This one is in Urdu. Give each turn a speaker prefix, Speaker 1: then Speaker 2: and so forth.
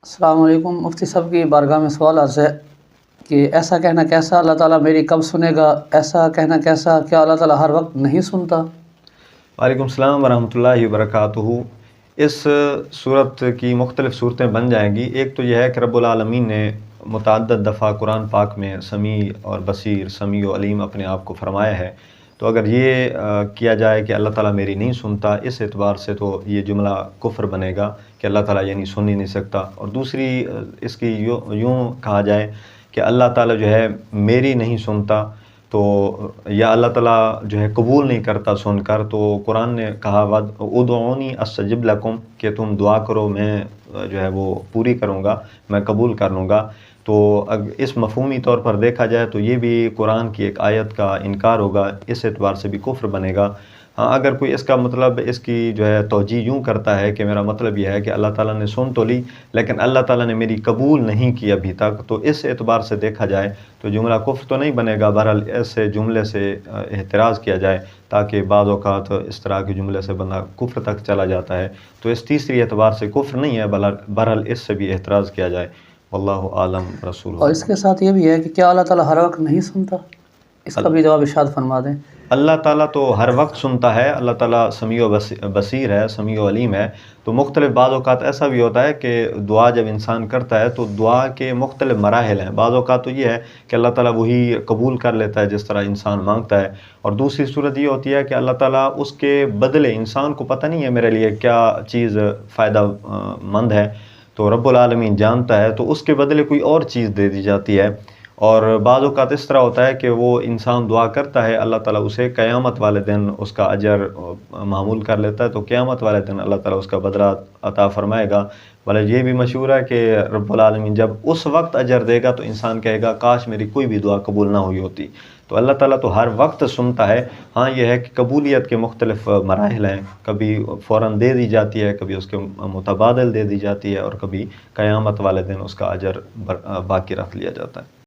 Speaker 1: السلام علیکم۔ مفتی صاحب کی بارگاہ میں سوال عرض ہے کہ ایسا کہنا کیسا، اللہ تعالیٰ میری کب سنے گا؟ ایسا کہنا کیسا، کیا اللہ تعالیٰ ہر وقت نہیں سنتا؟
Speaker 2: وعلیکم السلام ورحمۃ اللہ وبرکاتہ۔ اس صورت کی مختلف صورتیں بن جائیں گی۔ ایک تو یہ ہے کہ رب العالمین نے متعدد دفعہ قرآن پاک میں سمیع اور بصیر، سمیع و علیم اپنے آپ کو فرمایا ہے، تو اگر یہ کیا جائے کہ اللہ تعالیٰ میری نہیں سنتا، اس اعتبار سے تو یہ جملہ کفر بنے گا کہ اللہ تعالیٰ یعنی سن ہی نہیں سکتا۔ اور دوسری اس کی یوں کہا جائے کہ اللہ تعالیٰ جو ہے میری نہیں سنتا، تو یا اللہ تعالیٰ جو ہے قبول نہیں کرتا سن کر، تو قرآن نے کہا ادعونی استجب لکم، کہ تم دعا کرو میں جو ہے وہ پوری کروں گا، میں قبول کر لوں گا۔ تو اس مفہومی طور پر دیکھا جائے تو یہ بھی قرآن کی ایک آیت کا انکار ہوگا، اس اعتبار سے بھی کفر بنے گا۔ ہاں، اگر کوئی اس کا مطلب اس کی جو ہے توجیہ یوں کرتا ہے کہ میرا مطلب یہ ہے کہ اللہ تعالیٰ نے سن تو لی لیکن اللہ تعالیٰ نے میری قبول نہیں کی ابھی تک، تو اس اعتبار سے دیکھا جائے تو جملہ کفر تو نہیں بنے گا۔ بہرحال ایسے جملے سے احتراز کیا جائے، تاکہ بعض اوقات اس طرح کے جملے سے بندہ کفر تک چلا جاتا ہے، تو اس تیسری اعتبار سے کفر نہیں ہے، بہرحال اس سے بھی احتراز کیا جائے۔ واللہ عالم رسول۔
Speaker 1: اور اس کے ساتھ یہ بھی ہے کہ کیا اللہ تعالیٰ ہر وقت نہیں سنتا؟ اس کا بھی جواب ارشاد فرما دیں۔
Speaker 2: اللہ تعالیٰ تو ہر وقت سنتا ہے، اللہ تعالیٰ سمیع و بصیر ہے، سمیع و علیم ہے۔ تو مختلف بعض اوقات ایسا بھی ہوتا ہے کہ دعا جب انسان کرتا ہے تو دعا کے مختلف مراحل ہیں۔ بعض اوقات تو یہ ہے کہ اللہ تعالیٰ وہی قبول کر لیتا ہے جس طرح انسان مانگتا ہے، اور دوسری صورت یہ ہوتی ہے کہ اللہ تعالیٰ اس کے بدلے، انسان کو پتہ نہیں ہے میرے لیے کیا چیز فائدہ مند ہے، تو رب العالمین جانتا ہے، تو اس کے بدلے کوئی اور چیز دے دی جاتی ہے۔ اور بعض اوقات اس طرح ہوتا ہے کہ وہ انسان دعا کرتا ہے، اللہ تعالیٰ اسے قیامت والے دن اس کا اجر معمول کر لیتا ہے، تو قیامت والے دن اللہ تعالیٰ اس کا بدلہ عطا فرمائے گا۔ بلکہ یہ بھی مشہور ہے کہ رب العالمین جب اس وقت اجر دے گا تو انسان کہے گا کاش میری کوئی بھی دعا قبول نہ ہوئی ہوتی۔ تو اللہ تعالیٰ تو ہر وقت سنتا ہے۔ ہاں، یہ ہے کہ قبولیت کے مختلف مراحل ہیں، کبھی فوراً دے دی جاتی ہے، کبھی اس کے متبادل دے دی جاتی ہے، اور کبھی قیامت والے دن اس کا اجر باقی رکھ لیا جاتا ہے۔